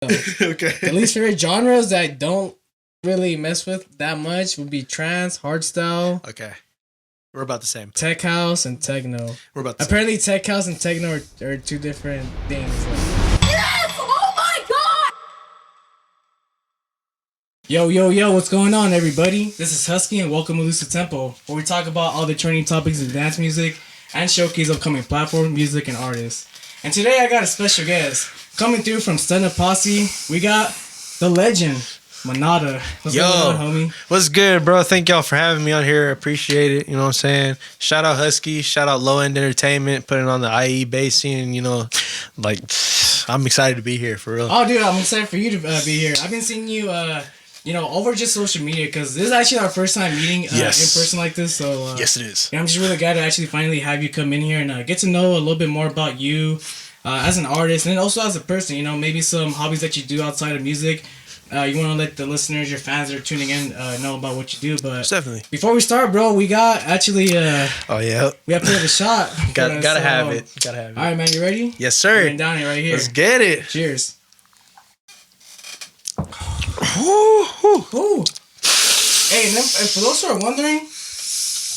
Okay. The least favorite genres that I don't really mess with that much would be trance, hardstyle, Okay. We're about the same. tech house, and techno. We're about the same. Apparently, tech house and techno are two different things. Yes! Oh my god! Yo, what's going on, everybody? This is Husky, and welcome to Lose the Tempo, where we talk about all the trending topics in dance music and showcase upcoming platform music and artists. And today I got a special guest coming through from Stunna Posse. We got the legend, Manada. What's going on, homie? What's good, bro? Thank y'all for having me on here. Appreciate it. You know what I'm saying? Shout out Husky. Shout out Low End Entertainment, putting on the IE bass scene. You know, like, I'm excited to be here, for real. Oh, dude, I'm excited for you to be here. I've been seeing you, over just social media, because this is actually our first time meeting in person like this. So yes, it is. Yeah, I'm just really glad to actually finally have you come in here and get to know a little bit more about you as an artist, and then also as a person. You know, maybe some hobbies that you do outside of music. You want to let the listeners, your fans that are tuning in, know about what you do. But definitely, before we start, bro, we got actually. Oh yeah. We have to have a shot. Gotta have it. Gotta have it. All right, man, you ready? Yes, sir. Getting down here, right here. Let's get it. Cheers. Ooh, ooh. Ooh. Hey, and then, for those who are wondering,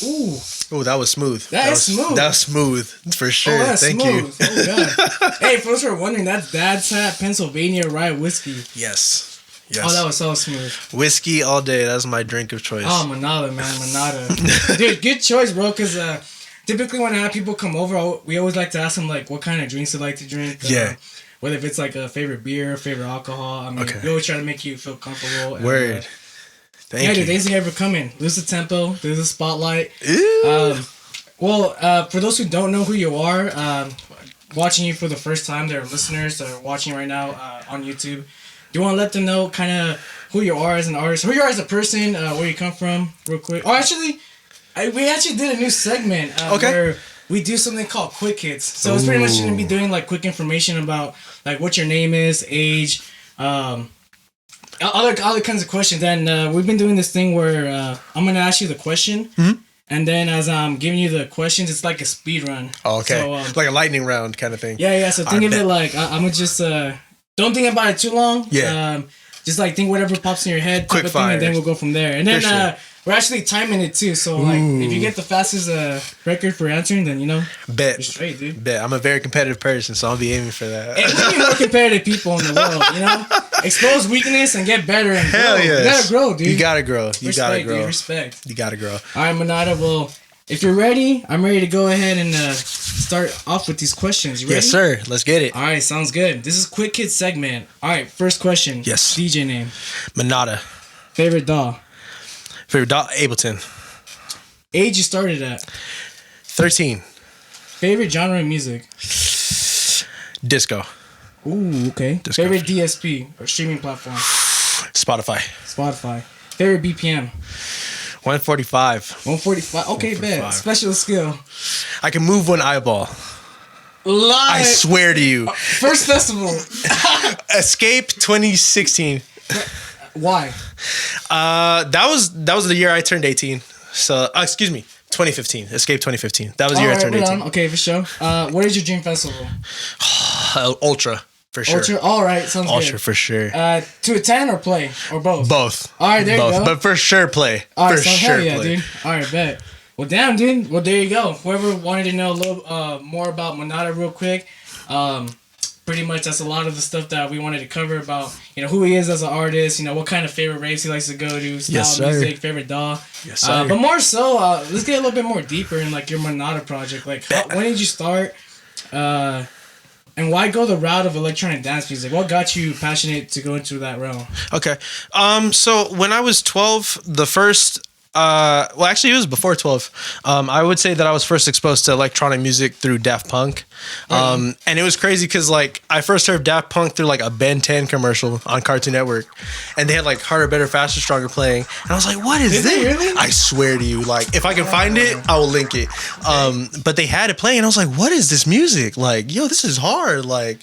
ooh. Oh, that was smooth. That was smooth. That was smooth for sure. Oh, that's Thank smooth. you. Oh, God. Hey, for those who are wondering, that's Dad's Hat Pennsylvania Rye Whiskey. Yes. Oh, that was so smooth. Whiskey all day. That's my drink of choice. Oh, Manada, man. Manada. Dude, good choice, bro, because typically when I have people come over, we always like to ask them, like, what kind of drinks they like to drink. Yeah. Whether if it's, like, a favorite beer, favorite alcohol. I mean, we always try to make you feel comfortable. Word. And, Thank you. Dude, thanks again for coming. Lose the tempo. There's a spotlight. Ooh. For those who don't know who you are, watching you for the first time, there are listeners that are watching right now on YouTube. Do you want to let them know kind of who you are as an artist, who you are as a person, where you come from, real quick? Oh, actually, we actually did a new segment where we do something called Quick Hits. So it's pretty much going to be doing like quick information about like what your name is, age, other kinds of questions. And we've been doing this thing where I'm going to ask you the question. Mm-hmm. And then as I'm giving you the questions, it's like a speed run. Oh, okay. So, like a lightning round kind of thing. Yeah. So think of it like I'm going to just... don't think about it too long. Yeah. Just like think whatever pops in your head. Quick fire. And then we'll go from there. And then we're actually timing it too. So like if you get the fastest record for answering, then Bet. you're straight, dude. Bet. I'm a very competitive person, so I'll be aiming for that. And we need more competitive people in the world, Expose weakness and get better and Hell grow. yes. You gotta grow, dude. You gotta grow. You gotta grow. Dude, respect. You gotta grow. All right, Manada. Well, if you're ready, I'm ready to go ahead and start off with these questions. You ready? Yes, sir. Let's get it. All right, sounds good. This is Quick Hit segment. All right, first question. Yes. DJ name. Manada. Favorite doll. Favorite dog? Ableton. Age you started at. 13. Favorite genre of music. Disco. Ooh, okay. Disco. Favorite DSP or streaming platform. Spotify. Spotify. Favorite BPM. 145. 145. Okay, bet. Special skill. I can move one eyeball. Live. I swear to you. First festival. Escape 2016. Why? That was the year I turned 18. So, excuse me, 2015. Escape 2015. That was the year I turned 18. Okay, for sure. What is your dream festival? Ultra, for sure. Ultra. All right, sounds good. Ultra, for sure. To attend or play or both? Both. All right, there you go. But for sure play. All right, for sure hell yeah, play. dude. All right, bet. Well, damn, dude. Well, there you go. Whoever wanted to know a little more about Manada real quick, pretty much that's a lot of the stuff that we wanted to cover about, who he is as an artist, what kind of favorite raves he likes to go to, style of music, favorite doll. Yes, sir. But more so, let's get a little bit more deeper in like your Manada project. Like, when did you start? And why go the route of electronic dance music? What got you passionate to go into that realm? Okay. So when I was 12, the first... well, actually, it was before 12. I would say that I was first exposed to electronic music through Daft Punk. And it was crazy because, like, I first heard Daft Punk through, like, a Ben 10 commercial on Cartoon Network. And they had, like, Harder, Better, Faster, Stronger playing. And I was like, what is this? Did they really? I swear to you. Like, if I can find it, I will link it. But they had it playing. And I was like, what is this music? Like, yo, this is hard. Like...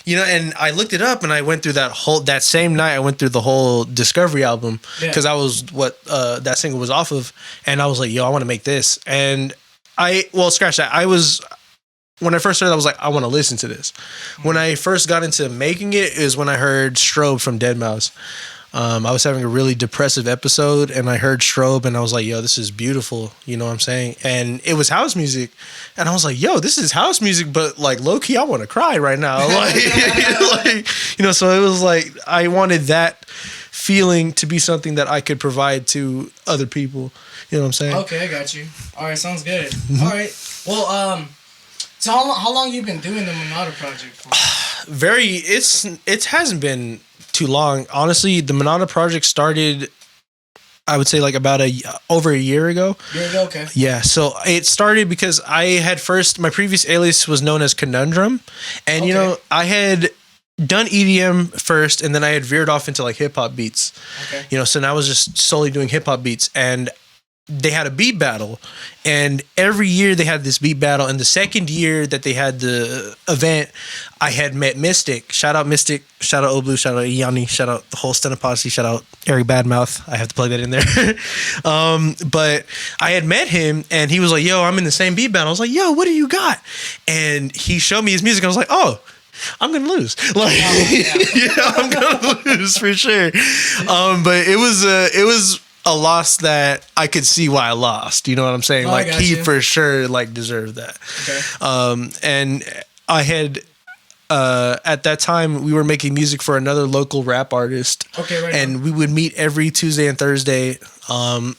and I looked it up and I went through that same night. I went through the whole Discovery album because that was what that single was off of. And I was like, yo, I want to make this. And scratch that. when I first started, I was like, I want to listen to this. When I first got into making it is when I heard Strobe from Deadmau5. I was having a really depressive episode and I heard Strobe and I was like, yo, this is beautiful. You know what I'm saying? And it was house music. And I was like, yo, this is house music, but like low key, I want to cry right now. Like, so it was like, I wanted that feeling to be something that I could provide to other people. You know what I'm saying? Okay, I got you. All right, sounds good. All right. Well, so how long you been doing the Manada project for? It hasn't been too long. Honestly, the Manada project started, I would say like about over a year ago. Okay. Yeah, so it started because I had my previous alias was known as Conundrum. And, I had done EDM first and then I had veered off into like hip hop beats. Okay. So now I was just solely doing hip hop beats and they had a beat battle, and every year they had this beat battle. And the second year that they had the event, I had met Mystic. Shout out Mystic. Shout out Oblu. Shout out Yanni. Shout out the whole Stunna Posse. Shout out Eric Badmouth. I have to plug that in there. But I had met him, and he was like, "Yo, I'm in the same beat battle." I was like, "Yo, what do you got?" And he showed me his music. I was like, "Oh, I'm gonna lose. Like, I'm gonna lose for sure." But it was a loss that I could see why I lost. You know what I'm saying? Like he for sure like deserved that. Okay. And I had at that time we were making music for another local rap artist. Okay, right. And we would meet every Tuesday and Thursday. And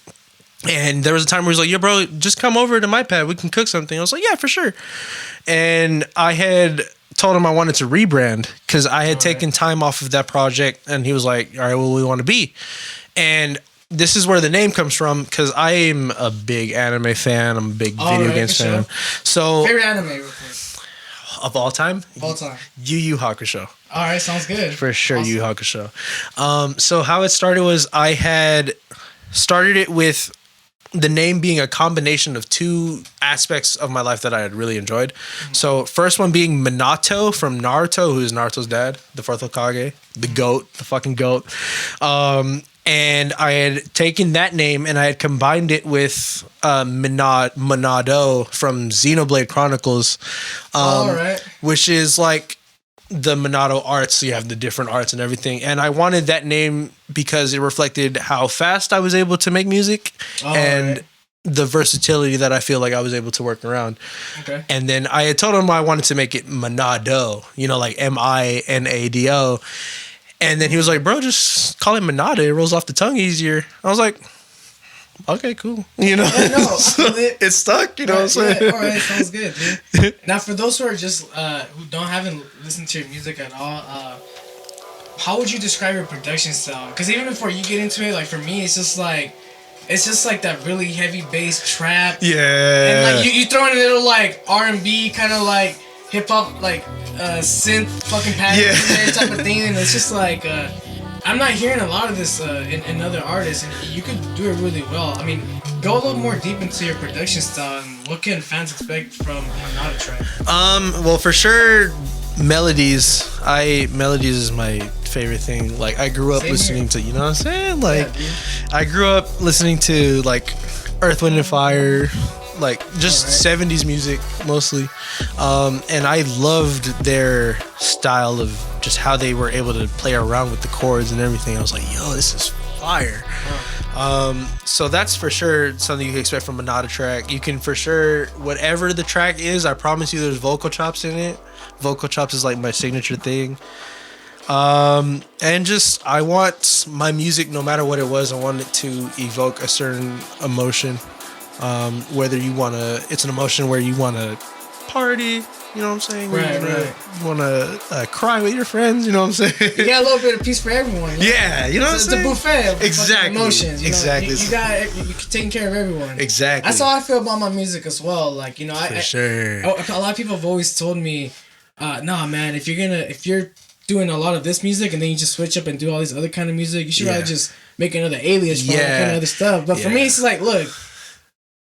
there was a time where he was like, "Yo, bro, just come over to my pad. We can cook something." I was like, "Yeah, for sure." And I had told him I wanted to rebrand because I had taken time off of that project. And he was like, "All right, well, we want to be." And this is where the name comes from because I am a big anime fan. I'm a big video games fan. So favorite anime of all time? Of all time. Yu Yu Hakusho. All right, sounds good. For sure, awesome. Yu Yu Hakusho. So how it started was I had started it with the name being a combination of two aspects of my life that I had really enjoyed. Mm-hmm. So first one being Minato from Naruto, who is Naruto's dad, the fourth Hokage, the goat, the fucking goat. And I had taken that name and I had combined it with Manado from Xenoblade Chronicles, which is like the Manado arts. So you have the different arts and everything. And I wanted that name because it reflected how fast I was able to make music and the versatility that I feel like I was able to work around. Okay. And then I had told him I wanted to make it Manado, like Minado. And then he was like, "Bro, just call it Manada. It rolls off the tongue easier." I was like, "Okay, cool." It stuck. You know what I'm saying? Yeah, all right, sounds good, dude. Now, for those who are just who haven't listened to your music at all, how would you describe your production style? Because even before you get into it, like for me, it's just like that really heavy bass trap. Yeah. And like you throw in a little like R&B kind of like hip hop like synth fucking pattern type of thing, and it's just like I'm not hearing a lot of this in other artists, and you could do it really well. I mean, go a little more deep into your production style, and what can fans expect from Manada track? Well, for sure, melodies. Melodies is my favorite thing. Like I grew up listening to, you know what I'm saying? Like I grew up listening to like Earth, Wind and Fire. Like just 70s music mostly, and I loved their style of just how they were able to play around with the chords and everything. I was like, yo, this is fire. So that's for sure something you can expect from a Manada track. You can for sure, whatever the track is, I promise you there's vocal chops in it. Vocal chops is like my signature thing. And just I want my music, no matter what it was, I want it to evoke a certain emotion. Whether you it's an emotion where you want to party, you know what I'm saying? Right. You want to cry with your friends, you know what I'm saying? You got a little bit of peace for everyone. You know? Yeah, you know what I'm saying? It's a buffet of exactly. emotions. Exactly. You're taking care of everyone. Exactly. That's how I feel about my music as well. Like, for sure. A lot of people have always told me, nah, man, if you're doing a lot of this music and then you just switch up and do all these other kind of music, you should rather just make another alias for all that kind of other stuff. But for me, it's like, look,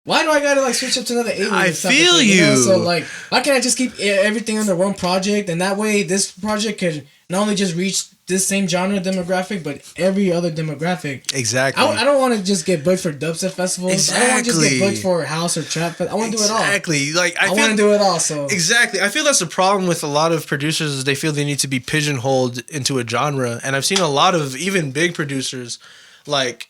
why do I gotta like switch up to another alias? I feel you. So like, why can't I just keep everything under one project, and that way this project could not only just reach this same genre demographic, but every other demographic. Exactly. I don't want to just get booked for dubstep festivals. Exactly. I don't want to just get booked for house or trap. I want to do it all. Exactly. Like I want to do it all. So exactly, I feel that's the problem with a lot of producers is they feel they need to be pigeonholed into a genre, and I've seen a lot of even big producers like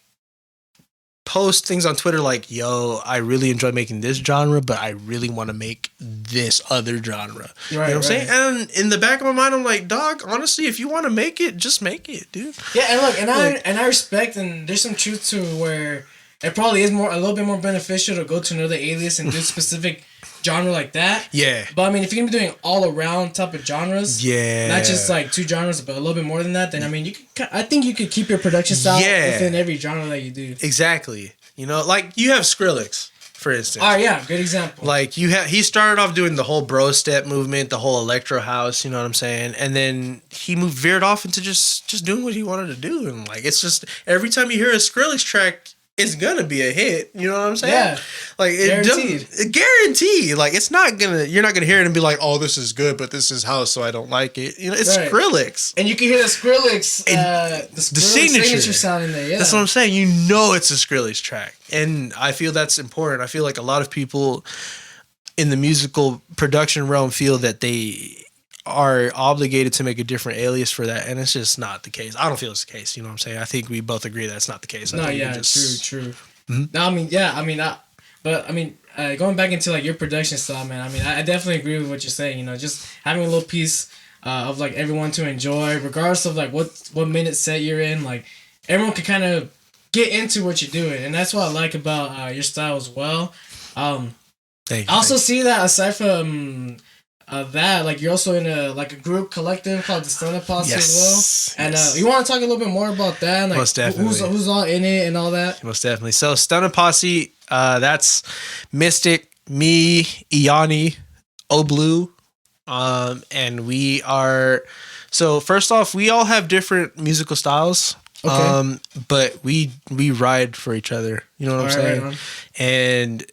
post things on Twitter like, yo, I really enjoy making this genre, but I really want to make this other genre. You know what I'm saying? And in the back of my mind, I'm like, dog, honestly, if you want to make it, just make it, dude. Yeah, and look, I respect, and there's some truth to where it probably is a little bit more beneficial to go to another alias and do specific genre like that. Yeah. But I mean, if you're gonna be doing all around type of genres, not just like 2 genres, but a little bit more than that, then I mean, I think you could keep your production style within every genre that you do. Exactly. You know, like you have Skrillex, for instance. Oh yeah, good example. Like he started off doing the whole bro step movement, the whole electro house, you know what I'm saying? And then he veered off into just doing what he wanted to do. And like, it's just every time you hear a Skrillex track, it's gonna be a hit. You know what I'm saying? Yeah. Like guaranteed. Like you're not gonna hear it and be like, oh, this is good, but this is house, so I don't like it. You know, it's Skrillex. And you can hear the Skrillex, the signature sound in there. Yeah. That's what I'm saying. You know it's a Skrillex track. And I feel that's important. I feel like a lot of people in the musical production realm feel that they are obligated to make a different alias for that, and it's just not the case. I don't feel it's the case. You know what I'm saying? I think we both agree that's not the case. True. Mm-hmm. No, I mean, going back into like your production style, man. I mean, I definitely agree with what you're saying. You know, just having a little piece of like everyone to enjoy, regardless of like what minute set you're in. Like everyone can kind of get into what you're doing, and that's what I like about your style as well. I also see that aside from that, like you're also in a group collective called the Stunna Posse as well. And you want to talk a little bit more about that? Like, most definitely. Who's all in it and all that? Most definitely. So Stunna Posse, that's Mystic, me, Iani, Oblu, and we are. So first off, we all have different musical styles. Okay. But we ride for each other. You know what I'm saying? Right. And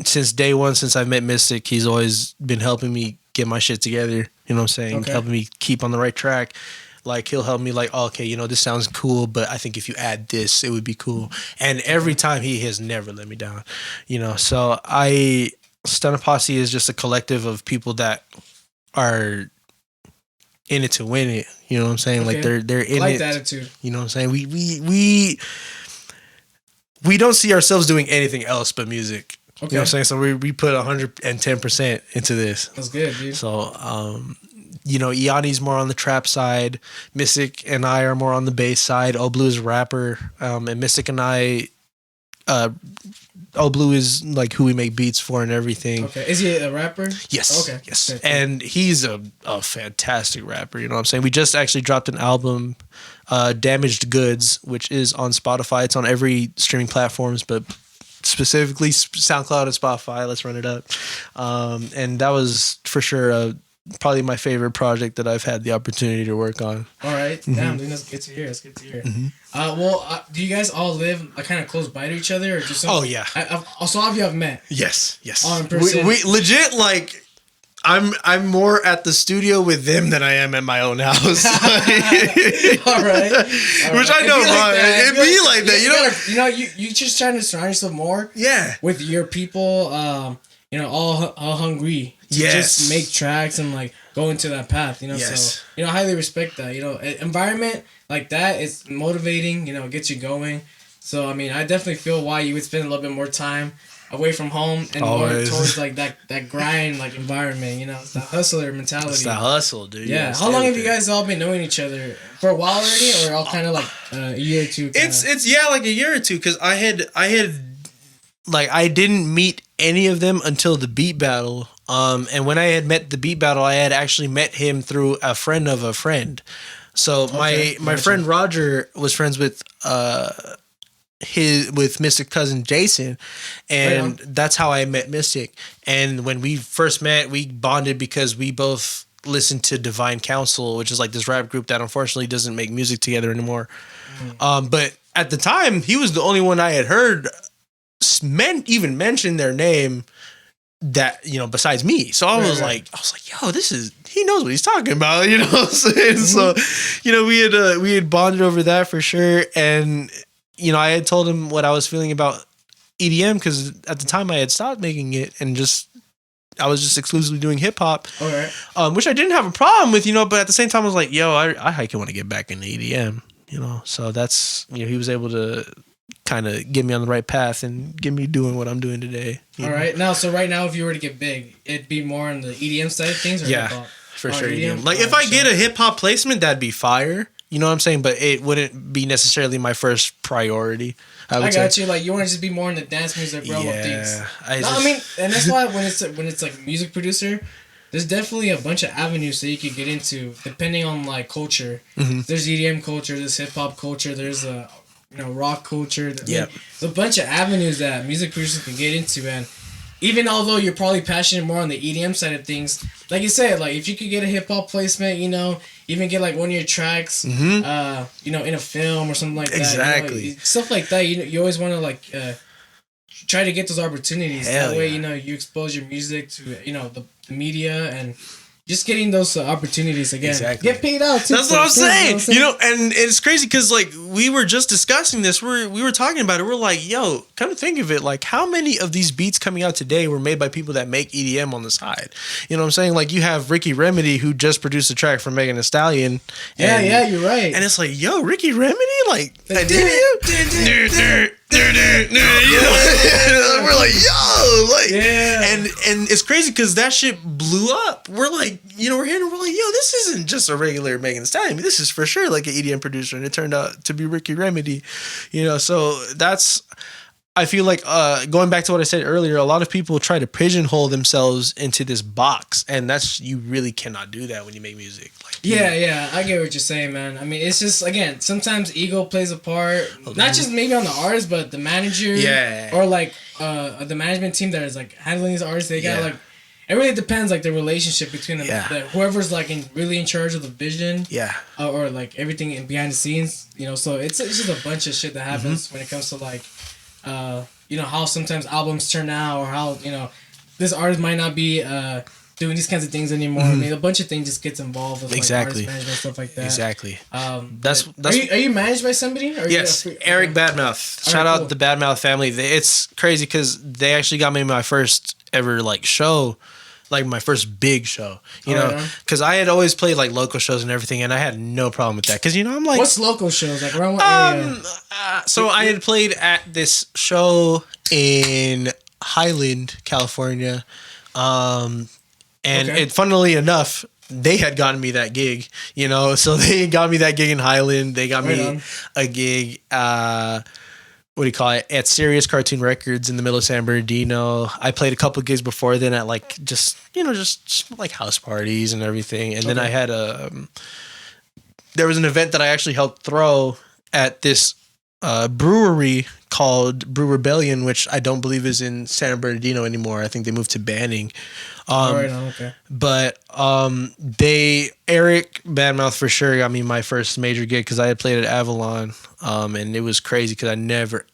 since day one, since I've met Mystic, he's always been helping me get my shit together. You know what I'm saying? Okay. Helping me keep on the right track. Like he'll help me like, oh, okay, you know, this sounds cool, but I think if you add this, it would be cool. And every time he has never let me down. You know, so Stunna Posse is just a collective of people that are in it to win it. You know what I'm saying? Okay. Like they're in like it. That attitude. You know what I'm saying? We don't see ourselves doing anything else but music. Okay. You know what I'm saying? So we put 110% into this. That's good, dude. So, you know, Iani's more on the trap side. Mystic and I are more on the bass side. Oblu is a rapper. And Mystic and I, Oblu is like who we make beats for and everything. Okay. Is he a rapper? Yes. Okay. Yes. Okay. And he's a fantastic rapper. You know what I'm saying? We just actually dropped an album, Damaged Goods, which is on Spotify. It's on every streaming platforms, but specifically SoundCloud and Spotify. Let's run it up. And that was for sure probably my favorite project that I've had the opportunity to work on. All right. Mm-hmm. Damn, dude, that's good to hear. Mm-hmm. Do you guys all live kind of close by to each other? Or just oh, yeah. So all of you have met? Yes. All in person? We legit, like... I'm more at the studio with them than I am at my own house. All right. Which I know, it'd be like that. You know, you just trying to surround yourself more. Yeah. With your people, you know, all hungry to just make tracks and like go into that path. You know, so you know, I highly respect that. You know, environment like that is motivating. You know, it gets you going. So I mean, I definitely feel why you would spend a little bit more time away from home and more towards like that grind like environment, you know, it's the hustler mentality. It's the hustle, dude. Yeah. How long have you guys all been knowing each other? For a while already, or all kind of like a year or two? It's like a year or two, because I had like I didn't meet any of them until the beat battle. And when I had met the beat battle, I had actually met him through a friend of a friend. So my friend Roger was friends with Mystic cousin Jason, and that's how I met Mystic. And when we first met, we bonded because we both listened to Divine Council, which is like this rap group that unfortunately doesn't make music together anymore. But at the time, he was the only one I had heard even mention their name that, you know, besides me. So I was like, yo, he knows what he's talking about, you know what I'm saying? So, you know, we had bonded over that for sure. And, you know, I had told him what I was feeling about EDM because at the time I had stopped making it and I was just exclusively doing hip hop, which I didn't have a problem with, you know, but at the same time I was like, yo, I hiking want to get back into EDM, you know? So that's, you know, he was able to kind of get me on the right path and get me doing what I'm doing today. All right. Now, so right now, if you were to get big, it'd be more on the EDM side of things or hip-hop? For sure. EDM. Like, if I get a hip-hop placement, that'd be fire. You know what I'm saying? But it wouldn't be necessarily my first priority. I got you. Like, you want to just be more in the dance music realm of things. I mean, and that's why when it's like music producer, there's definitely a bunch of avenues that you could get into depending on like culture. Mm-hmm. There's EDM culture, there's hip-hop culture, there's rock culture. There's a bunch of avenues that music producers can get into, and even although you're probably passionate more on the EDM side of things, like you said, like if you could get a hip hop placement, you know, even get like one of your tracks, you know, in a film or something like that. Exactly. You know, stuff like that. You always want to like try to get those opportunities. That way, you know, you expose your music to, you know, the media and just getting those opportunities again. Exactly. Get paid out too. That's what I'm saying. You know, and it's crazy because like we were just discussing this. We were talking about it. We're like, yo, come to think of it, like how many of these beats coming out today were made by people that make EDM on the side? You know what I'm saying? Like you have Ricky Remedy who just produced a track for Megan Thee Stallion. Yeah, you're right. And it's like, yo, Ricky Remedy, like did you? You know, we're like, yo, like, and it's crazy because that shit blew up. We're like, you know, we're hearing, we're like, yo, this isn't just a regular Megan Thee Stallion. This is for sure like an EDM producer, and it turned out to be Ricky Remedy. You know, so that's. I feel like going back to what I said earlier, a lot of people try to pigeonhole themselves into this box, and you really cannot do that when you make music. Like, yeah, I get what you're saying, man. I mean, it's just again, sometimes ego plays a part, not just maybe on the artist, but the manager, or like the management team that is like handling these artists. They got like, it really depends, like the relationship between them, whoever's like really in charge of the vision, or like everything behind the scenes, you know. So it's just a bunch of shit that happens when it comes to like. You know, how sometimes albums turn out, or how, you know, this artist might not be doing these kinds of things anymore. I mean, a bunch of things just gets involved with like artist management, stuff like that. Exactly. That's are you managed by somebody? Or yes, Eric Badmouth. Shout out the Badmouth family. It's crazy because they actually got me my first ever like show. Like my first big show, you know, because I had always played like local shows and everything, and I had no problem with that. Because, you know, I'm like, what's local shows like around what area? So I had played at this show in Highland, California, and funnily enough, they had gotten me that gig, you know. So they got me that gig in Highland. They got me a gig. What do you call it? At Sirius Cartoon Records in the middle of San Bernardino. I played a couple of gigs before then at like just like house parties and everything. And then I had there was an event that I actually helped throw at this brewery called Brew Rebellion, which I don't believe is in San Bernardino anymore. I think they moved to Banning. But Eric Badmouth for sure got me my first major gig because I had played at Avalon, and it was crazy because I never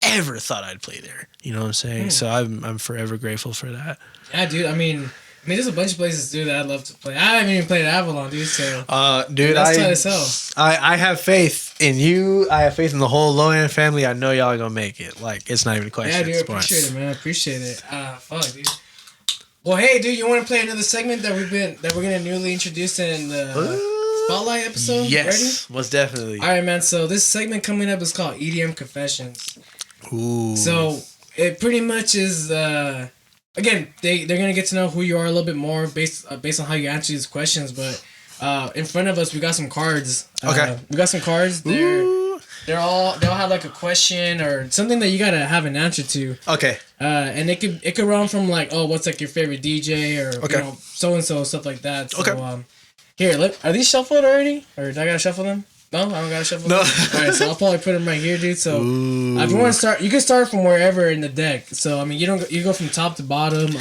ever thought I'd play there. You know what I'm saying? So I'm forever grateful for that. Yeah, dude. I mean, there's a bunch of places, dude, that I'd love to play. I haven't even played at Avalon, dude. So, dude, I have faith in you. I have faith in the whole Lohan family. I know y'all are gonna make it. Like, it's not even a question. Yeah, dude, appreciate it, man. I appreciate it. Fuck, dude. Well, hey, dude, you want to play another segment that we're gonna newly introduce in the Spotlight episode? Yes, most definitely. All right, man. So this segment coming up is called EDM Confessions. Ooh. So it pretty much is. Again, they're gonna get to know who you are a little bit more based on how you answer these questions. But in front of us, we got some cards. Okay. We got some cards. They'll have like a question or something that you gotta have an answer to. Okay. And it could run from like, oh, what's like your favorite DJ or you know, so and so, stuff like that. So, here, are these shuffled already, or do I gotta shuffle them? No, I don't gotta shuffle them. All right, so I'll probably put them right here, dude. So if you want to start, you can start from wherever in the deck. So I mean, you go from top to bottom.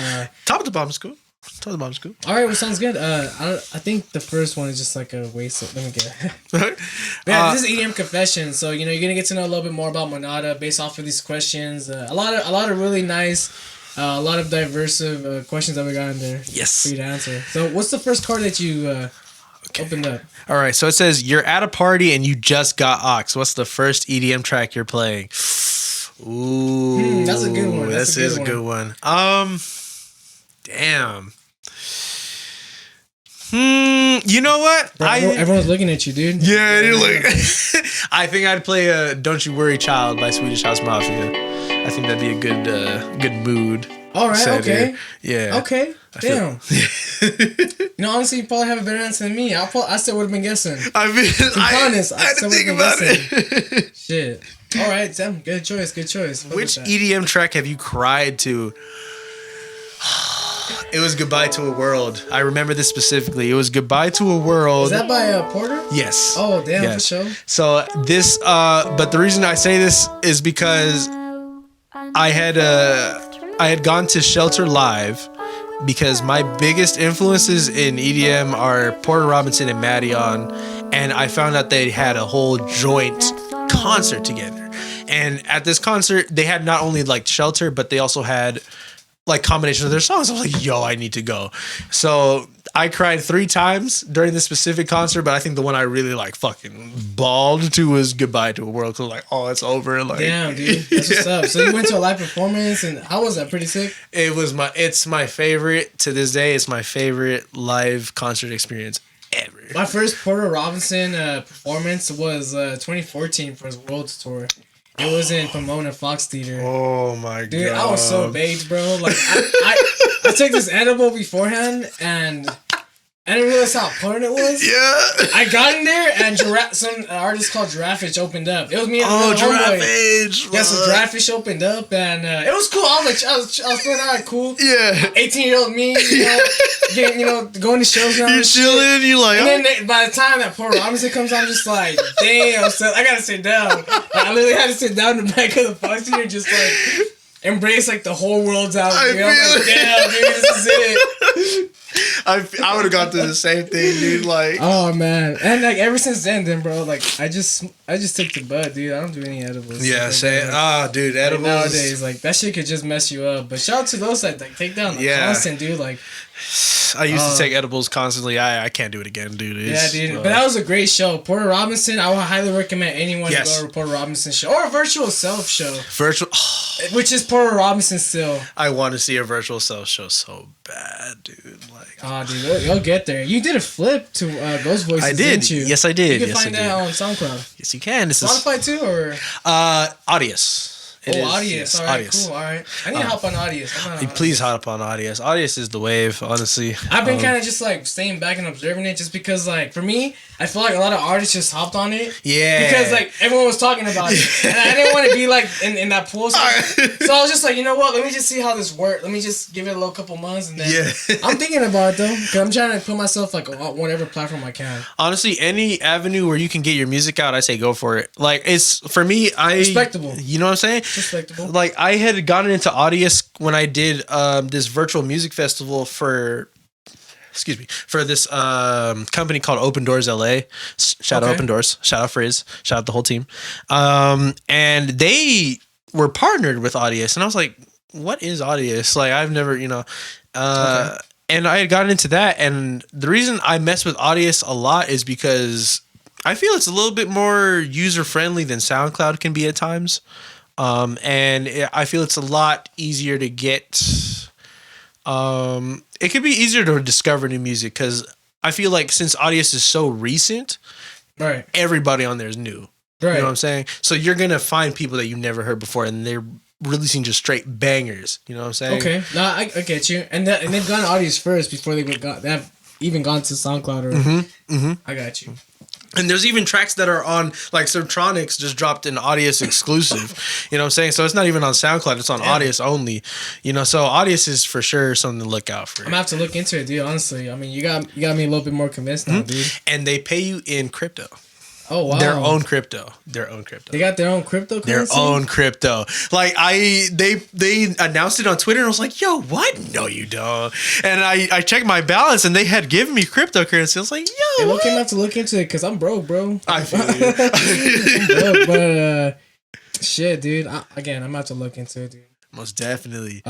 Top to bottom's cool. Top to bottom's cool. All right, well, sounds good. I think the first one is just like a waste. Let me get it. Yeah, this is EDM Confessions. So you know, you're gonna get to know a little bit more about Manada based off of these questions. A lot of really nice A lot of diverse questions that we got in there. Yes. For you to answer. So, what's the first card that you opened up? All right, so it says you're at a party and you just got aux. What's the first EDM track you're playing? Ooh, that's a good one. This is a good one. Damn. You know what? Bro, everyone's looking at you, dude. Yeah, you're like. I think I'd play "Don't You Worry, Child" by Swedish House Mafia. I think that'd be a good mood. All right. Okay. Yeah. Okay. Damn. Honestly, you probably have a better answer than me. I still would have been guessing. I mean, to be honest, I still would have been guessing. it. Shit. All right, Sam. Good choice. Good choice. Which EDM track have you cried to? It was "Goodbye to a World." I remember this specifically. It was "Goodbye to a World." Is that by Porter? Yes. Oh, damn, yes. for sure. So this, but the reason I say this is because I had gone to Shelter Live because my biggest influences in EDM are Porter Robinson and Madeon, and I found out they had a whole joint concert together. And at this concert, they had not only like Shelter, but they also had like combinations of their songs. I was like, yo, I need to go. So I cried 3 times during this specific concert, but I think the one I really like fucking bawled to was "Goodbye to a World." Cause like, oh, it's over. Like, damn, dude, that's what's up. So you went to a live performance, and how was that? Pretty sick. It's my favorite to this day. It's my favorite live concert experience ever. My first Porter Robinson performance was 2014 for his World Tour. It was in Pomona Fox Theater. Oh my god, dude! I was so baked, bro. Like I took this edible beforehand, and I didn't realize how important it was. Yeah. I got in there, and some artist called Giraffage opened up. It was me and Giraffage. Yeah, so Giraffage opened up, and it was cool. I was feeling all right, cool. Yeah. 18-year-old me, going to shows now. You're chilling. You like. And then by the time that Porter Robinson comes on, I'm just like, damn. So I gotta sit down. Like, I literally had to sit down in the back of the Fox Theater, just like embrace like the whole world's out. I'm like, damn, dude, this is it. I would have gone through the same thing, dude. Like, oh man, and like ever since then, bro, like I just took the bud, dude. I don't do any edibles. Yeah, dude, edibles. Like, nowadays, like that shit could just mess you up. But shout out to those that like take down the constant, dude. Like, I used to take edibles constantly. I can't do it again, dude. Dude. But that was a great show. Porter Robinson. I would highly recommend anyone to go to a Porter Robinson show or a virtual self show. Which is Porter Robinson still. I want to see a virtual self show so bad, dude. Like, dude, you'll get there. You did a flip to Ghost Voices. I did. Didn't you? Yes, I did. You can find that on SoundCloud. Yes, you can. Spotify too, or Audius. Audius. Yes, all right, Audius. Cool. All right. I need to hop on Audius. Please hop on Audius. Audius is the wave, honestly. I've been kind of just like staying back and observing it, just because like for me, I feel like a lot of artists just hopped on it. Yeah. Because like everyone was talking about it, and I didn't want to be like in that pool. So I was just like, you know what? Let me just see how this works. Let me just give it a little couple months, and then I'm thinking about it though, because I'm trying to put myself like on whatever platform I can. Honestly, any avenue where you can get your music out, I say go for it. Like, it's for me, respectable. You know what I'm saying? Respectable. Like, I had gotten into Audius when I did this virtual music festival for this company called Open Doors LA. Shout out Open Doors. Shout out Frizz. Shout out the whole team. And they were partnered with Audius, and I was like, what is Audius? Like, I've never, and I had gotten into that, and the reason I mess with Audius a lot is because I feel it's a little bit more user friendly than SoundCloud can be at times. And I feel it's a lot easier to get. It could be easier to discover new music because I feel like since Audius is so recent, right? Everybody on there is new. Right. You know what I'm saying? So you're gonna find people that you never heard before, and they're releasing just straight bangers. You know what I'm saying? Okay, no, I get you. And they've gone to Audius first before they have even gone to SoundCloud or. I got you. And there's even tracks that are on, like, Subtronics just dropped an Audius exclusive. You know what I'm saying? So it's not even on SoundCloud. It's on Audius only. So Audius is for sure something to look out for. I'm going to have to look into it, dude, honestly. I mean, you got me a little bit more convinced now, dude. And they pay you in crypto. Oh, wow. Their own crypto. They got their own cryptocurrency? Their own crypto. Like, they announced it on Twitter, and I was like, yo, what? No, you don't. And I checked my balance, and they had given me cryptocurrency. I was like, yo, hey, what? Came out to look into it, because I'm broke, bro. I feel you. I'm broke, but shit, dude. I'm about to look into it, dude. Most definitely.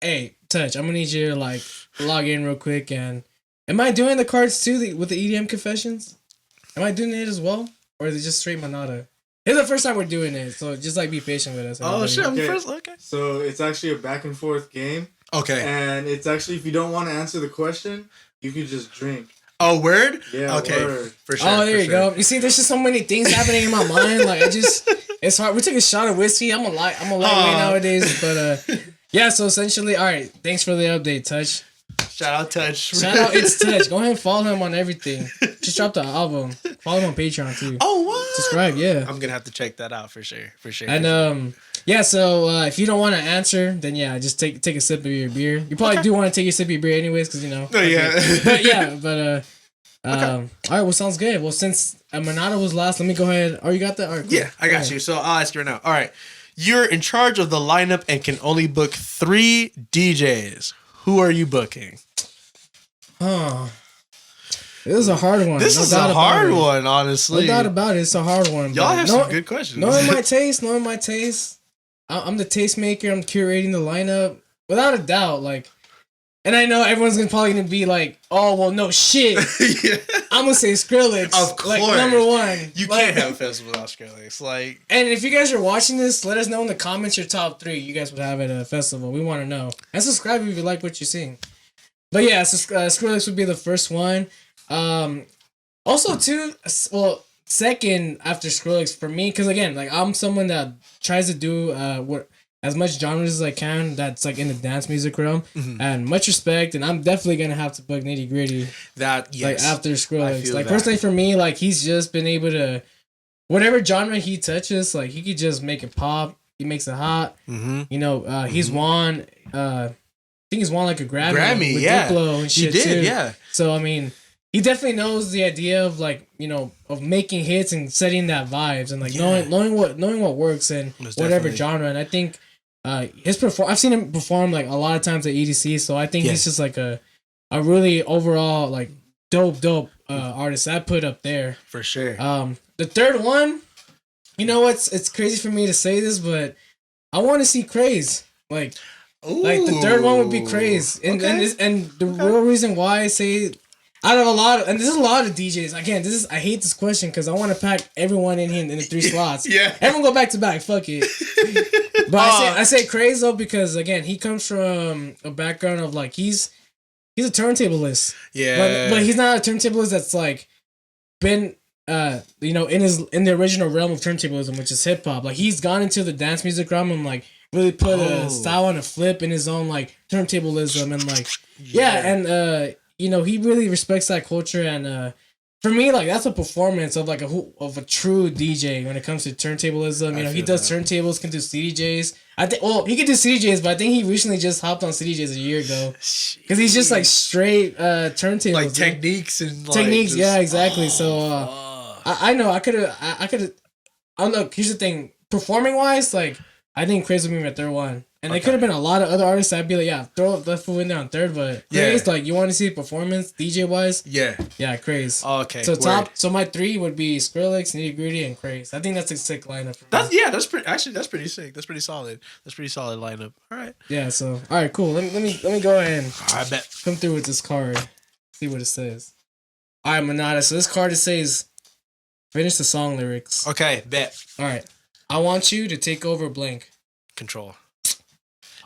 Hey, Touch, I'm gonna need you to like log in real quick. And am I doing the cards too with the EDM Confessions? Am I doing it as well, or is it just straight Manada? It's the first time we're doing it, so just like be patient with us. Oh shit! I'm Okay. first. Okay. So it's actually a back and forth game. Okay. And it's actually, if you don't want to answer the question, you can just drink. Oh, word? Yeah, okay. word. For sure. Oh, there for you sure. go. You see, there's just so many things happening in my mind. Like it's hard. We took a shot of whiskey. I'm a lightweight nowadays, but yeah. So essentially, all right. Thanks for the update, Touch. Shout out Touch. Shout out, it's Touch. Go ahead and follow him on everything. Just dropped the album. Follow him on Patreon too. Oh, what? Subscribe, yeah. I'm gonna have to check that out for sure. For sure. And yeah. So if you don't want to answer, then yeah, just take a sip of your beer. You probably do want to take a sip of your beer anyways, because you know. Oh yeah. But yeah, but all right. Well, sounds good. Well, since Manada was last, let me go ahead. Oh, you got that? All right, cool. Yeah, I got you. So I'll ask you right now. All right. You're in charge of the lineup and can only book 3 DJs. Who are you booking? Huh. This is a hard one. This No is doubt a about hard it. one, honestly. No doubt about it. It's a hard one. Y'all but have some good questions. Knowing my taste, I'm the tastemaker. I'm curating the lineup without a doubt. Like, and I know everyone's probably gonna be like, "Oh, well, no shit." Yeah. I'm gonna say Skrillex. Of course. Like number one. You Like, can't have a festival without Skrillex. Like, And if you guys are watching this, let us know in the comments your top 3 you guys would have at a festival. We want to know. And subscribe if you like what you're seeing. But yeah, so Skrillex would be the first one. Also, too, well, second after Skrillex for me, because again, like I'm someone that tries to do what as much genres as I can that's like in the dance music realm, and much respect. And I'm definitely gonna have to book Nitty Gritty. that, yes. Like after I Skrillex, feel like that. personally for me, like he's just been able to, whatever genre he touches, like he could just make it pop. He makes it hot. Mm-hmm. You know, he's won. I think he's won like a Grammy with yeah. Diplo and He shit did, too. yeah. So I mean, he definitely knows the idea of like, you know, of making hits and setting that vibes and like Yeah. knowing what works in Most whatever definitely. genre. And I think I've seen him perform like a lot of times at EDC. So I think Yeah. he's just like a really overall like dope artist I put up there. For sure. The third one, you know what's it's crazy for me to say this, but I want to see Craze. Like the third one would be Craze. And Okay. and the real reason why I say out of a lot of, and there's a lot of DJs. Again, I hate this question because I want to pack everyone in here in the 3 slots. Yeah. Everyone go back to back. Fuck it. But I say Craze though because again he comes from a background of like he's a turntablist. Yeah. But he's not a turntablist that's like been you know in the original realm of turntablism, which is hip hop. Like he's gone into the dance music realm and like really put a style on a flip in his own like turntablism and like and you know he really respects that culture and for me like that's a performance of like a true DJ when it comes to turntablism. You know he does turntables, can do CDJs. I think he can do CDJs, but I think he recently just hopped on CDJs a year ago because he's just like straight turntables, like techniques and like techniques. just, Yeah, exactly. So I know I could have. Oh look, here's the thing. Performing wise, like I think Craze would be my third one, and there could have been a lot of other artists. I'd be like, yeah, throw that fool in there on third, but Craze, like you want to see performance DJ wise, yeah, Craze. Oh, okay. So word. so my 3 would be Skrillex, Nitty Gritty, and Craze. I think that's a sick lineup. For me. That's pretty sick. That's pretty solid. That's pretty solid lineup. All right. Yeah. So all right, cool. Let me go ahead and I bet. come through with this card. See what it says. All right, Manada. So this card it says, finish the song lyrics. Okay, bet. All right. I want you to take over blank. Control.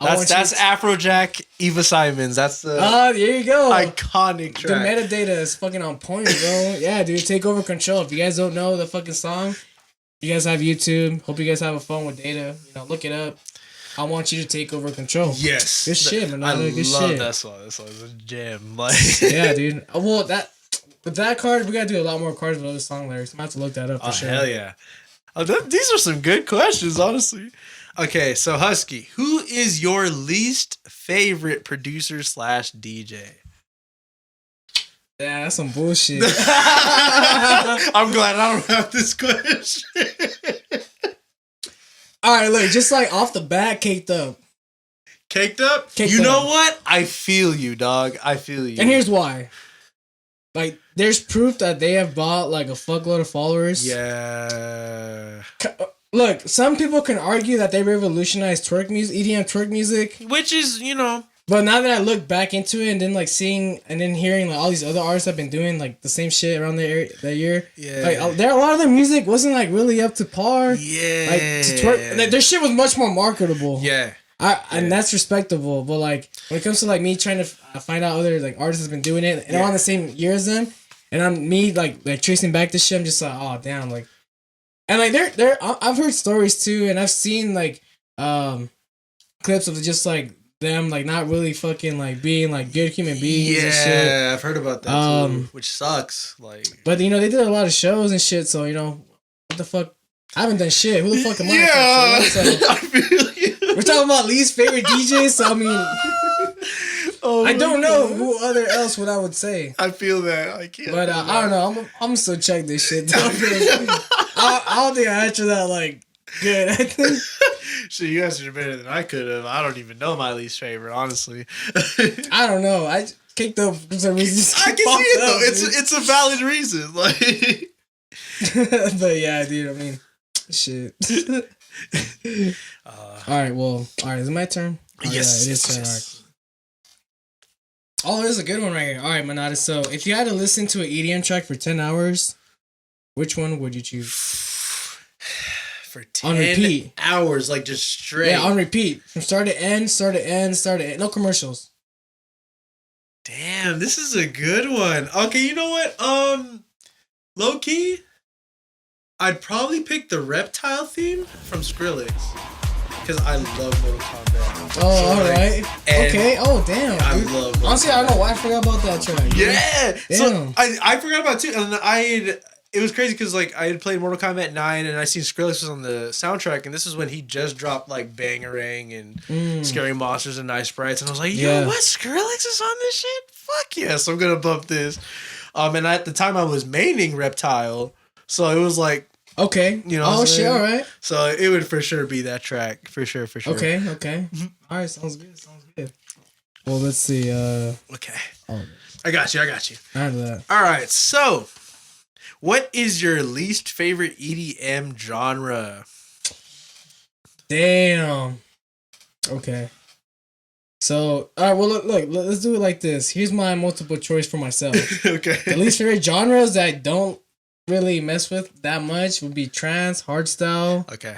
I want That's you to- Afrojack, Eva Simons. That's the Oh, there you go. iconic The track. metadata is fucking on point, bro. Yeah, dude, take over control. If you guys don't know the fucking song, you guys have YouTube. Hope you guys have a phone with data. You know, look it up. I want you to take over control. Yes. Good shit, man. I Good love shit. that song. That song is a gem. Like, Yeah, dude. Well, with that card, we gotta do a lot more cards with other song lyrics. I'm gonna have to look that up for sure. hell yeah. These are some good questions, honestly. Okay, so Husky, who is your least favorite producer / DJ? Yeah, that's some bullshit. I'm glad I don't have this question. All right, look, just like off the bat, Caked Up. Caked up? Caked You know Up. what? I feel you, dog. I feel you. And here's why. Like, there's proof that they have bought like a fuckload of followers. Yeah. Look, some people can argue that they revolutionized twerk music, EDM twerk music. Which is, you know. But now that I look back into it and then like seeing and then hearing like all these other artists have been doing like the same shit around that year, Yeah. like there a lot of their music wasn't like really up to par. Yeah. Like to twerk, like, their shit was much more marketable. Yeah. And that's respectable. But like when it comes to like me trying to find out other like artists have been doing it and I'm on the same year as them, and I'm me like tracing back this shit, I'm just like, oh damn, like, and like I've heard stories too, and I've seen like clips of just like them like not really fucking like being like good human beings and shit. Yeah, I've heard about that too, which sucks. Like, but you know they did a lot of shows and shit, so you know what the fuck. I haven't done shit. Who the fuck am I? Yeah, So, I feel you. we're talking about least favorite DJs, so I mean, I don't know who other else what I would say. I feel that. I can't. But I don't know. I'm still check this shit. I don't think I answered that like good. I think. So you answered better than I could have. I don't even know my least favorite, honestly. I don't know. I kicked up for some reason. I can see it though. It's a valid reason. Like, but yeah, dude. I mean, shit. All right. Well. All right. Is it my turn? Oh, yes. Yeah, it is turn. Yes. All right. Oh, there's a good one right here. All right, Manada. So, if you had to listen to an EDM track for 10 hours, which one would you choose? For 10 on repeat. hours, like just straight. Yeah, on repeat. From start to end, start to end, start to end. No commercials. Damn, this is a good one. Okay, you know what? Low key, I'd probably pick the reptile theme from Skrillex. Because I love Mortal Kombat. Oh, so, alright. Okay, oh damn. I dude. love honestly, I don't know why I forgot about that track. Yeah. Damn. So I forgot about it too. And it was crazy because like I had played Mortal Kombat 9 and I seen Skrillex was on the soundtrack, and this is when he just dropped like Bangarang and Scary Monsters and Nice Sprites, and I was like, yo, what? Skrillex is on this shit? Fuck yes, I'm gonna bump this. And at the time I was maining Reptile, so it was like, okay, you know, oh shit, all right. So it would for sure be that track, for sure. Okay. All right, sounds good. Well, let's see. Okay. Oh, I got you. I have that. All right, so. What is your least favorite EDM genre? Damn. Okay. So, all right, well, look, let's do it like this. Here's my multiple choice for myself. Okay. The least favorite genres that I don't really mess with that much would be trance, hardstyle. Okay.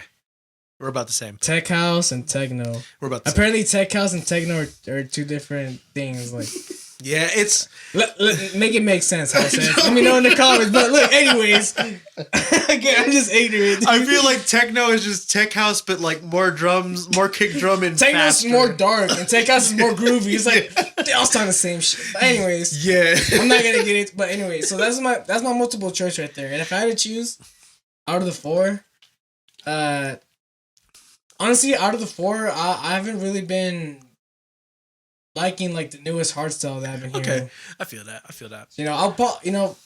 We're about the same. Tech house and techno. We're about the Apparently, tech house and techno are two different things. Like, yeah, it's make it make sense. How sense. Let me know in the comments. But look, anyways, again, I'm just ignorant. I feel like techno is just tech house, but like more drums, more kick drum, and techno's more dark, and tech house is more groovy. It's like they all sound the same shit. But anyways, yeah, I'm not gonna get it. But anyway, so that's my multiple choice right there. And if I had to choose out of the four, honestly, out of the four, I haven't really been liking like the newest hardstyle that I've been hearing. Okay, I feel that. You know,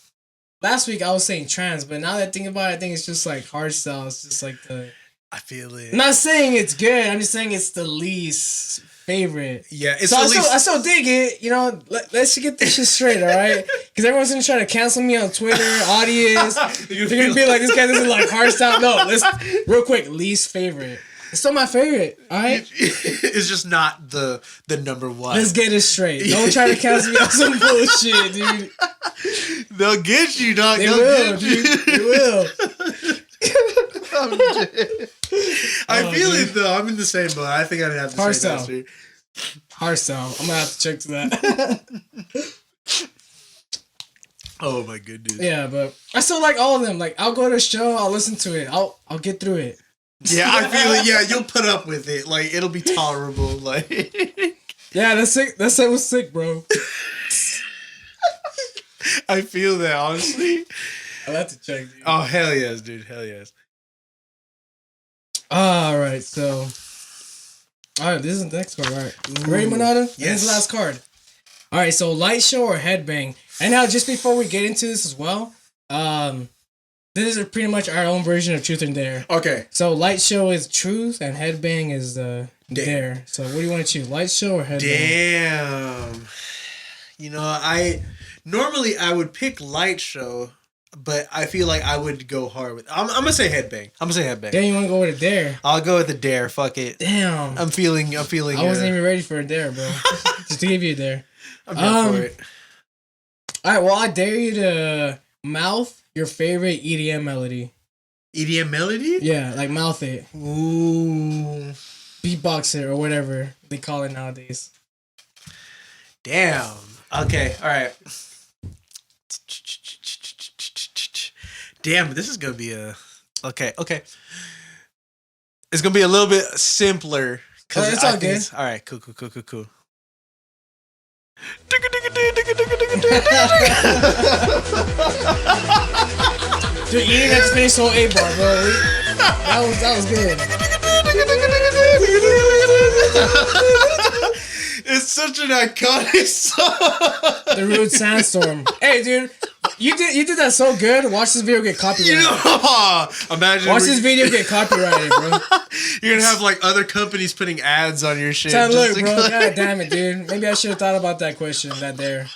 last week I was saying trance, but now that I think about it, I think it's just like hardstyle. It's just like the. I feel it. I'm not saying it's good. I'm just saying it's the least favorite. Yeah, it's so the least. I still dig it. You know, let's get this shit straight, all right? Because everyone's gonna try to cancel me on Twitter, Audius. They're gonna be like, this guy doesn't like hardstyle. No, let's real quick. Least favorite. It's still my favorite, alright? It's just not the number one. Let's get it straight. Don't try to cancel me on some bullshit, dude. They'll get you, dog. They will, dude. They will. I feel it though. I'm in the same boat. I think I'd have the same answer. Hardstyle. I'm gonna have to check to that. Oh my goodness. Yeah, but I still like all of them. Like I'll go to a show, I'll listen to it. I'll get through it. Yeah, I feel it. Yeah, you'll put up with it. Like it'll be tolerable. Like yeah, that's sick. That set was sick, bro. I feel that honestly. I'll have to check. Dude. Oh hell yes, dude. Hell yes. All right, so this is the next card. All right, ready, Manada? Yes. This is the last card. All right, so Lightshow or Headbang. And now, just before we get into this as well, this is pretty much our own version of Truth and Dare. Okay. So Lightshow is truth and Headbang is dare. So what do you want to choose, Lightshow or Headbang? Damn. You know, I would pick Lightshow, but I feel like I would go hard with. I'm gonna say Headbang. Then you want to go with a dare? I'll go with the dare. Fuck it. Damn. I'm feeling. I wasn't even ready for a dare, bro. Just to give you a dare. I'm down for it. All right. Well, I dare you to mouth your favorite EDM melody. EDM melody? Yeah, like mouth it. Ooh. Beatbox it or whatever they call it nowadays. Damn. Okay. All right. Damn, this is gonna be a. Okay. It's gonna be a little bit simpler. Oh, it's all good. All right. Cool. Dude, eating that just made so A-bar, bro. That was good. It's such an iconic song. The Rude Sandstorm. Hey, dude, you did that so good. Watch this video get copyrighted. Imagine. Watch this video get copyrighted, bro. You're gonna have like other companies putting ads on your shit. Tell look, bro. God damn it, dude. Maybe I should have thought about that question, that dare.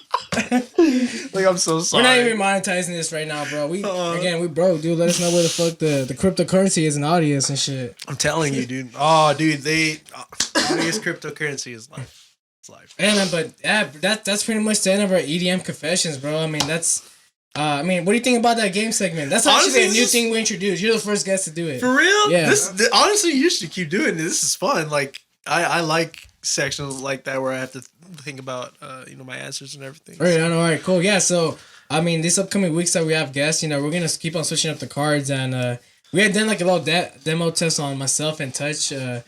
Like, I'm so sorry. We're not even monetizing this right now, bro. We broke, dude. Let us know where the fuck the cryptocurrency is in Audius and shit. I'm telling you, dude. Oh, dude, Audius cryptocurrency is life. It's life. Yeah, man. But yeah, that's pretty much the end of our EDM Confessions, bro. I mean, that's. What do you think about that game segment? That's actually a new thing we introduced. You're the first guest to do it. For real? Yeah. Honestly, you should keep doing this. This is fun. Like, I like sections like that where I have to think about, my answers and everything. All right, cool. Yeah, so, I mean, these upcoming weeks that we have guests, we're going to keep on switching up the cards. And we had done, like, a little demo test on myself and Touch. And,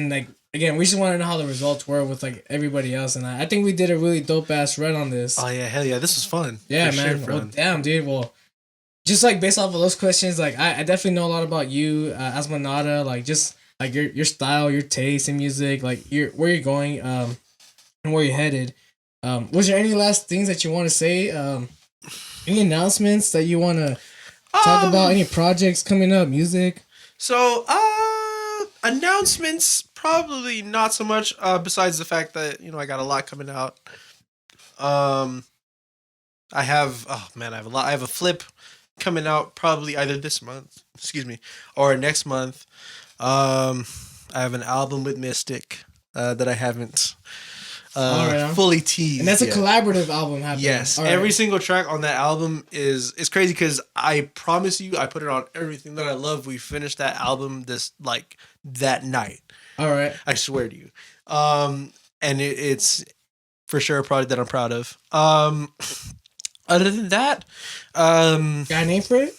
like, again, we just want to know how the results were with, like, everybody else. And I think we did a really dope-ass run on this. Oh, yeah. Hell yeah. This was fun. Yeah, man. Well, damn, dude. Well, just, like, based off of those questions, like, I definitely know a lot about you as Manada. Like, just, like, your style, your taste in music, like, where you're going and where you're headed. Was there any last things that you want to say? Any announcements that you want to talk about? Any projects coming up? Music? So, announcements, probably not so much, besides the fact that, I got a lot coming out. I have a lot. I have a flip coming out probably either this month, or next month. I have an album with Mystic that I haven't fully teased. And that's a collaborative album happening. Yes. Every single track on that album is crazy because I promise you, I put it on everything that I love. We finished that album that night. All right. I swear to you. And it's for sure a project that I'm proud of. Other than that, got a name for it?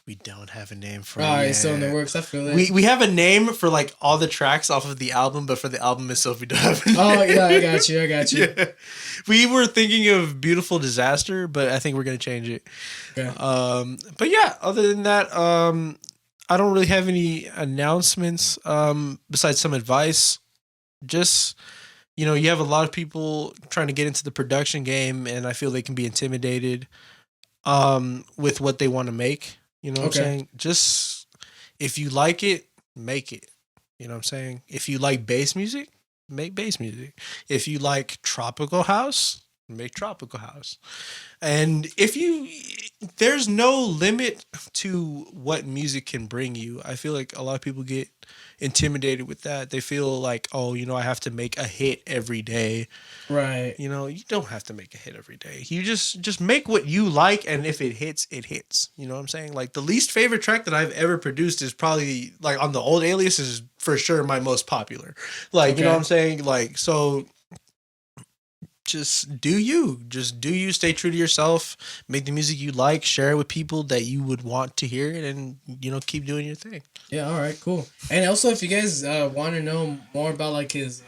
We don't have a name for it. All right, so in the works. I feel it. We have a name for like all the tracks off of the album, but for the album itself, we don't have a name. Oh yeah, I got you. Yeah. We were thinking of Beautiful Disaster, but I think we're gonna change it. Okay. But yeah, other than that, I don't really have any announcements. Besides some advice, just you have a lot of people trying to get into the production game, and I feel they can be intimidated with what they want to make. You know what I'm saying? Just if you like it, make it. You know what I'm saying? If you like bass music, make bass music. If you like tropical house, make tropical house. And there's no limit to what music can bring you. I feel like a lot of people get intimidated with that. They feel like, I have to make a hit every day. Right. You don't have to make a hit every day. You just make what you like, and if it hits, it hits. You know what I'm saying? Like, the least favorite track that I've ever produced is probably, like, on the old Alias is for sure my most popular. Like, you know what I'm saying? Like, so just do you. Just do you. Stay true to yourself. Make the music you like. Share it with people that you would want to hear it, and, keep doing your thing. Yeah, all right, cool. And also, if you guys want to know more about, like, the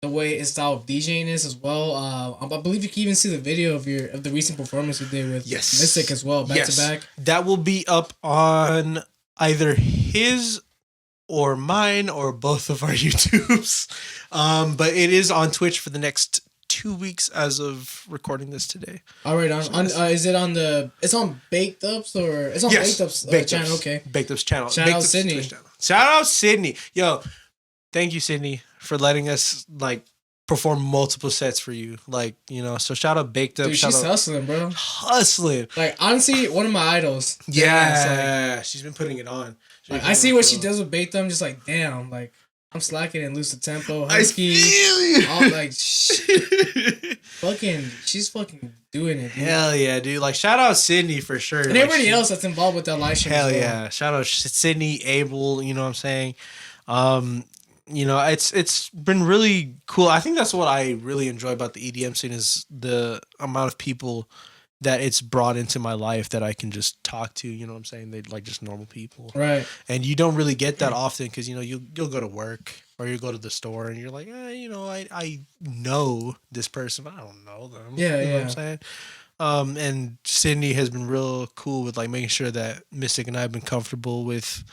way his style of DJing is as well, I believe you can even see the video of the recent performance you did with Mystic as well, back to back. That will be up on either his or mine or both of our YouTubes. But it is on Twitch for the next 2 weeks as of recording this today. All right, is it on it's on Baked Up's or it's on Baked Up's channel? Okay, Baked Up's channel. Shout out Sydney. Shout out Sydney. Yo, thank you, Sydney, for letting us perform multiple sets for you. Like, you know, so shout out Baked Up. Dude, shout she's out hustling, bro. Hustling. Like, honestly, one of my idols. Yeah, she's been putting it on. Like, I see what she does with Baked Up. I'm just like, damn, like, I'm slacking and lose the tempo. Husky. I feel you. All, like, she's fucking doing it, dude. Hell yeah, dude. Like, shout out Sydney for sure. And like, everybody else that's involved with that live show. Hell yeah. Shout out Sydney, Abel, you know what I'm saying? You know, it's been really cool. I think that's what I really enjoy about the EDM scene is the amount of people that it's brought into my life that I can just talk to, you know what I'm saying? They like just normal people. Right. And you don't really get that often because, you know, you'll go to work or you go to the store and you're like, you know, I know this person, but I don't know them. Yeah, you know what I'm saying? And Sydney has been real cool with like making sure that Mystic and I have been comfortable with,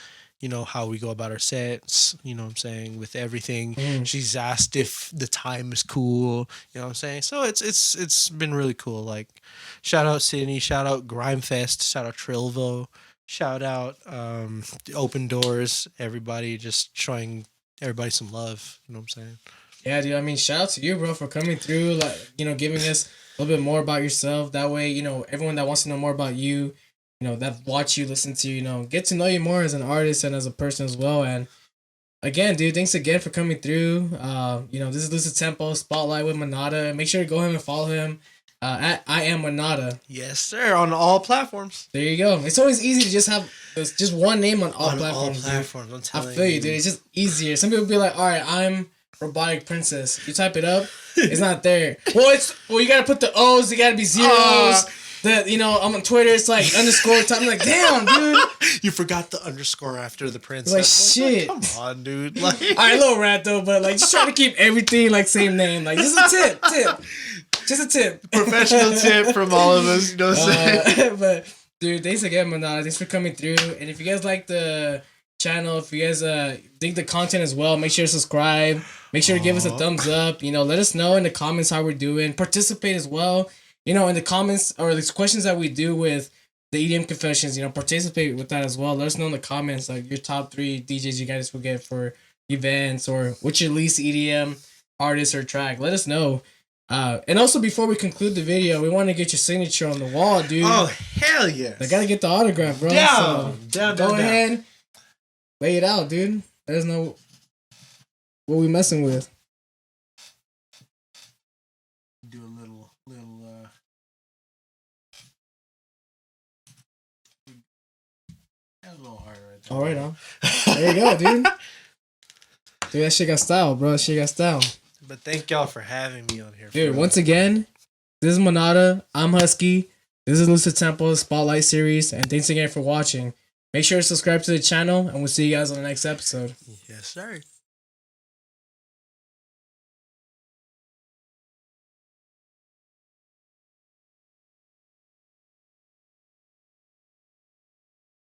you know, how we go about our sets, you know what I'm saying, with everything. She's asked if the time is cool, you know what I'm saying? So it's been really cool. Like, shout out Sydney, shout out Grimefest, shout out Trilvo, shout out Open Doors, everybody just showing everybody some love, you know what I'm saying? Yeah, dude, I mean, shout out to you, bro, for coming through, like, you know, giving us a little bit more about yourself. That way, you know, everyone that wants to know more about you, you know, that watch you, listen to you, know, get to know you more as an artist and as a person as well. And again, dude, thanks again for coming through. You know, this is Lose the Tempo Spotlight with Manada. Make sure to go ahead and follow him at I Am Manada. Yes, sir, on all platforms. There you go. It's always easy to just have just one name on all platforms. All platforms, I'm telling you. I feel you, dude. It's just easier. Some people be like, all right, I'm Robotic Princess. You type it up, it's not there. Well, you gotta put the O's. You gotta be zeros. You know, I'm on Twitter. It's like underscore time. I'm like, damn, dude. You forgot the underscore after the princess. Like, shit. Come on, dude. Like, all right, a little rant though, but like, just try to keep everything like same name. Like, just a tip. Just a tip. Professional tip from all of us. You know what I'm saying? But dude, thanks again, Manada. Thanks for coming through. And if you guys like the channel, if you guys dig the content as well, make sure to subscribe. Make sure to give us a thumbs up. You know, let us know in the comments how we're doing. Participate as well. You know, in the comments or the questions that we do with the EDM Confessions, you know, participate with that as well. Let us know in the comments, like, your top 3 DJs you guys will get for events or what's your least EDM artist or track. Let us know. And also, before we conclude the video, we want to get your signature on the wall, dude. Oh, hell yes. I got to get the autograph, bro. Down. Go ahead. Lay it out, dude. Let us know what we messing with. Do a little a little hard right there. All right, huh? There you go, dude. Dude, that shit got style, bro. That shit got style. But thank y'all for having me on here. Dude, once again, this is Manada. I'm Husky. This is Lose the Tempo Spotlight Series. And thanks again for watching. Make sure to subscribe to the channel, and we'll see you guys on the next episode. Yes, sir.